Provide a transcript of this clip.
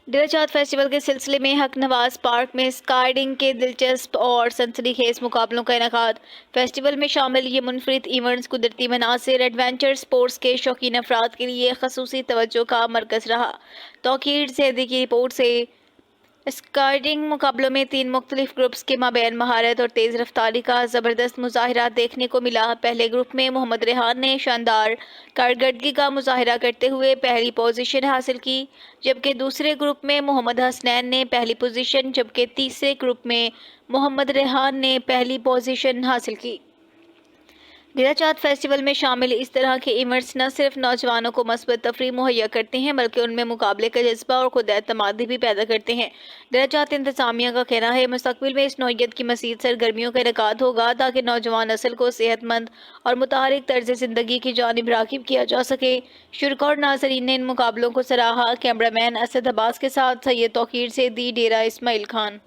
ڈیرہ چاند فیسٹیول کے سلسلے میں حق نواز پارک میں اسکائیڈنگ کے دلچسپ اور سنسنی خیز مقابلوں کا انعقاد۔ فیسٹیول میں شامل یہ منفرد ایونٹس قدرتی مناظر، ایڈونچر اسپورٹس کے شوقین افراد کے لیے خصوصی توجہ کا مرکز رہا۔ توقیر زیدی کی رپورٹ سے۔ اسکائیڈنگ مقابلوں میں 3 مختلف گروپس کے مابین مہارت اور تیز رفتاری کا زبردست مظاہرہ دیکھنے کو ملا۔ پہلے گروپ میں محمد ریحان نے شاندار کارکردگی کا مظاہرہ کرتے ہوئے پہلی پوزیشن حاصل کی، جبکہ دوسرے گروپ میں محمد حسنین نے پہلی پوزیشن، جبکہ تیسرے گروپ میں محمد ریحان نے پہلی پوزیشن حاصل کی۔ ڈیرہ چاند فیسٹیول میں شامل اس طرح کے ایونٹس نہ صرف نوجوانوں کو مثبت تفریح مہیا کرتے ہیں بلکہ ان میں مقابلے کا جذبہ اور خود اعتمادی بھی پیدا کرتے ہیں۔ ڈیرہ چاند انتظامیہ کا کہنا ہے مستقبل میں اس نوعیت کی مزید سرگرمیوں کا انعقاد ہوگا تاکہ نوجوان نسل کو صحت مند اور متحرک طرز زندگی کی جانب راغب کیا جا سکے۔ شرکاء اور ناظرین نے ان مقابلوں کو سراہا۔ کیمرہ مین اسد عباس کے ساتھ سید توقیر زیدی، ڈیرہ اسماعیل خان۔